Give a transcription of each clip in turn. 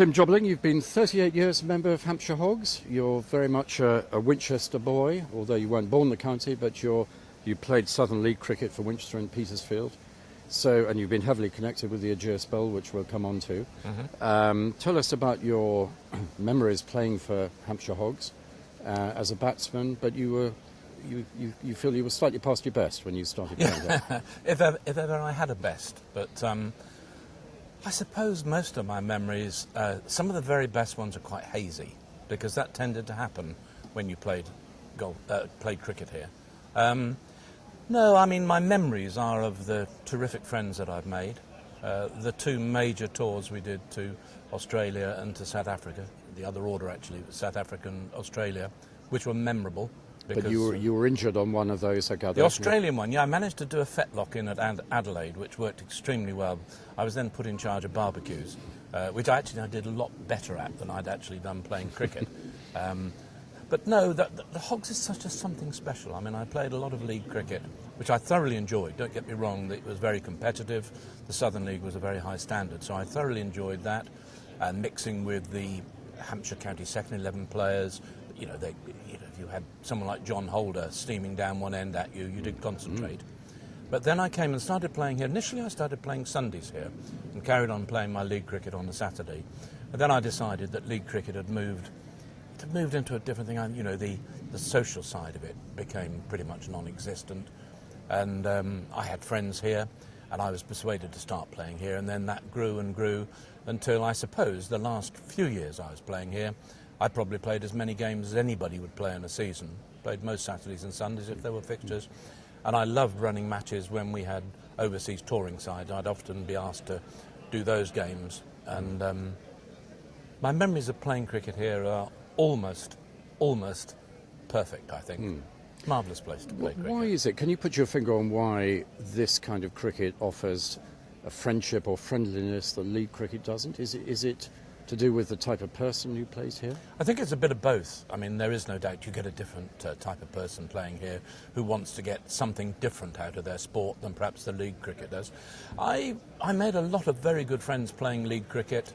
Tim Jobling, you've been 38 years a member of Hampshire Hogs. You're very much a Winchester boy, although you weren't born in the county, but you played Southern League cricket for Winchester and Petersfield. And you've been heavily connected with the Azure spell, which we'll come on to. Tell us about your memories playing for Hampshire Hogs as a batsman, but you feel you were slightly past your best when you started playing there. if ever I had a best, but I suppose most of my memories, some of the very best ones are quite hazy, because that tended to happen when you played cricket here. No, I mean, my memories are of the terrific friends that I've made. The two major tours we did to Australia and to South Africa, the other order actually was South Africa and Australia, which were memorable. But you were injured on one of those, I gather. The Australian one, yeah, I managed to do a fetlock in at Adelaide, which worked extremely well. I was then put in charge of barbecues, which I did a lot better at than I'd actually done playing cricket. But no, the Hogs is something special. I mean, I played a lot of league cricket, which I thoroughly enjoyed. Don't get me wrong, it was very competitive. The Southern League was a very high standard, so I thoroughly enjoyed that. And mixing with the Hampshire County second 11 players, if you had someone like John Holder steaming down one end at you, you did concentrate. But then I came and started playing here. Initially I started playing Sundays here and carried on playing my league cricket on a Saturday. And then I decided that league cricket had moved into a different thing. The social side of it became pretty much non-existent. And I had friends here, and I was persuaded to start playing here. And then that grew and grew until, I suppose, the last few years I was playing here, I probably played as many games as anybody would play in a season. Played most Saturdays and Sundays if there were fixtures. And I loved running matches when we had overseas touring sides. I'd often be asked to do those games. And my memories of playing cricket here are almost perfect, I think. Marvellous place to play cricket. Why is it? Can you put your finger on why this kind of cricket offers a friendship or friendliness that league cricket doesn't? Is it to do with the type of person who plays here? I think it's a bit of both. I mean, there is no doubt you get a different type of person playing here who wants to get something different out of their sport than perhaps the league cricket does. I made a lot of very good friends playing league cricket,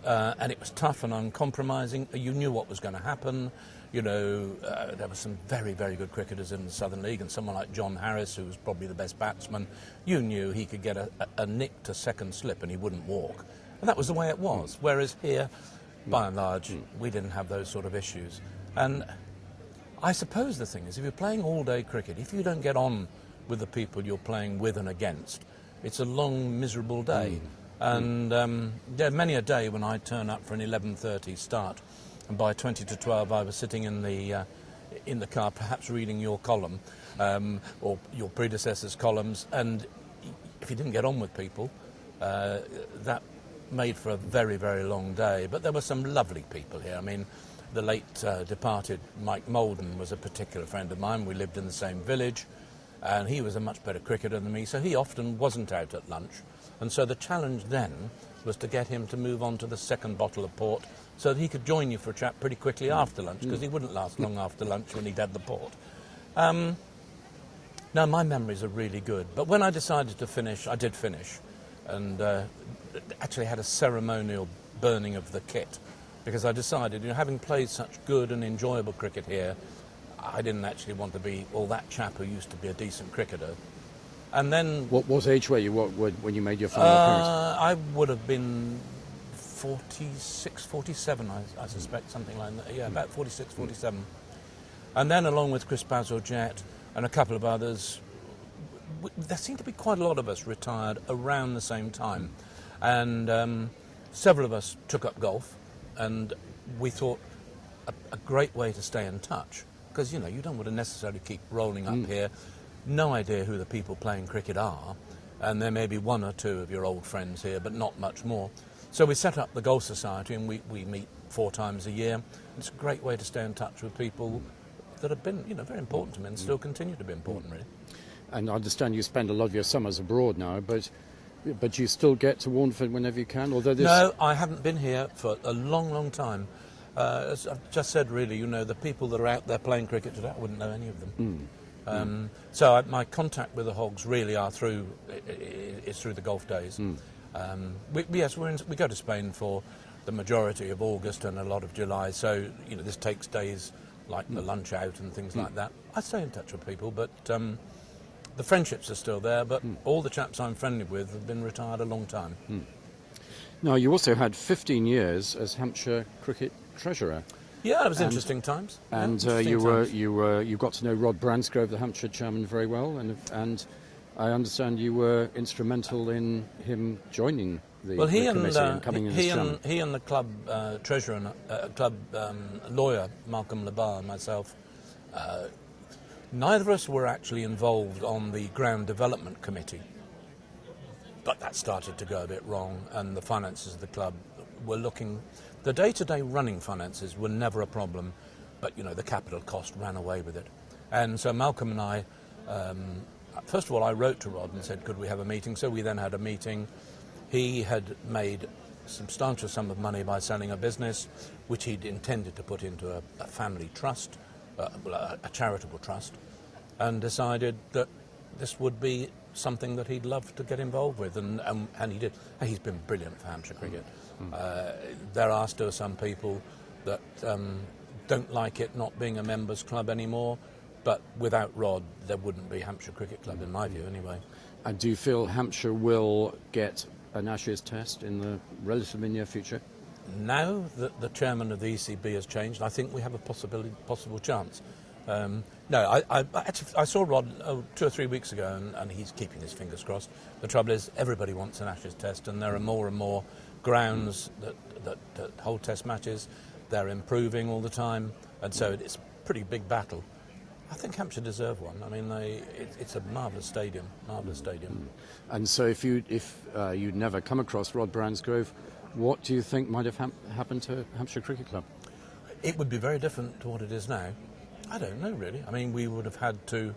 and it was tough and uncompromising. You knew what was going to happen. There were some very, very good cricketers in the Southern League, and someone like John Harris, who was probably the best batsman, you knew he could get a nick to second slip and he wouldn't walk. And that was the way it was. Whereas here, by and large, we didn't have those sort of issues. And I suppose the thing is, if you're playing all-day cricket, if you don't get on with the people you're playing with and against, it's a long, miserable day. And there many a day when I turn up for an 11:30 start, and by 20 to 12 I was sitting in the car, perhaps reading your column or your predecessor's columns, and if you didn't get on with people, that made for a very, very long day. But there were some lovely people here. I mean, the late departed Mike Molden was a particular friend of mine. We lived in the same village, and he was a much better cricketer than me, so he often wasn't out at lunch. And so the challenge then was to get him to move on to the second bottle of port so that he could join you for a chat pretty quickly after lunch, because he wouldn't last long after lunch when he'd had the port. Now, my memories are really good, but when I decided to finish, I did finish, and actually had a ceremonial burning of the kit, because I decided, having played such good and enjoyable cricket here, I didn't actually want to be, that chap who used to be a decent cricketer. And then... What age were you when you made your final appearance? I would have been 46, 47, I suspect, something like that. Yeah, about 46, 47. And then along with Chris Bazalgette and a couple of others, there seemed to be quite a lot of us retired around the same time. And several of us took up golf, and we thought a great way to stay in touch, because, you don't want to necessarily keep rolling up here. No idea who the people playing cricket are, and there may be one or two of your old friends here, but not much more. So we set up the Golf Society, and we meet 4 times a year. It's a great way to stay in touch with people that have been, very important to me and still continue to be important, really. And I understand you spend a lot of your summers abroad now, but you still get to Warneford whenever you can? No, I haven't been here for a long, long time. As I've just said, really, the people that are out there playing cricket today, I wouldn't know any of them. So my contact with the Hogs really are through the golf days. Yes, we go to Spain for the majority of August and a lot of July. So, this takes days like the lunch out and things like that. I stay in touch with people, but the friendships are still there, but all the chaps I'm friendly with have been retired a long time. Now, you also had 15 years as Hampshire cricket treasurer. Yeah, it was interesting times. And you got to know Rod Bransgrove, the Hampshire chairman, very well, and I understand you were instrumental in him joining the committee and coming in as chairman. He and the club treasurer and club lawyer, Malcolm Labar, and myself, neither of us were actually involved on the ground development committee. But that started to go a bit wrong, and the finances of the club were looking... The day-to-day running finances were never a problem, but, the capital cost ran away with it. And so Malcolm and I, first of all, I wrote to Rod and said, could we have a meeting? So we then had a meeting. He had made a substantial sum of money by selling a business, which he'd intended to put into a family trust, a charitable trust, and decided that this would be something that he'd love to get involved with, and he did. He's been brilliant for Hampshire cricket. There are still some people that don't like it not being a members' club anymore, but without Rod, there wouldn't be Hampshire Cricket Club, in my view, anyway. And do you feel Hampshire will get an Ashes test in the relatively near future? Now that the chairman of the ECB has changed, I think we have a possible chance. I saw Rod 2 or 3 weeks ago, and he's keeping his fingers crossed. The trouble is, everybody wants an Ashes test, and there are more and more grounds that hold test matches. They're improving all the time, and so it's a pretty big battle. I think Hampshire deserve one. I mean, it's a marvellous stadium, And so if you'd never come across Rod Bransgrove, what do you think might have happened to Hampshire Cricket Club? It would be very different to what it is now. I don't know, really. I mean, we would have had to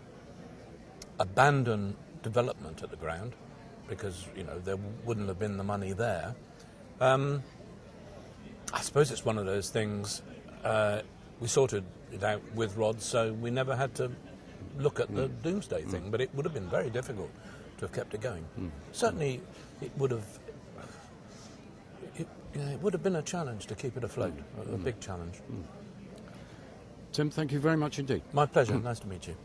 abandon development at the ground because, there wouldn't have been the money there. I suppose it's one of those things. We sorted it out with Rod, so we never had to look at the doomsday thing, but it would have been very difficult to have kept it going. Certainly, it would have... It would have been a challenge to keep it afloat, a big challenge. Tim, thank you very much indeed. My pleasure. Nice to meet you.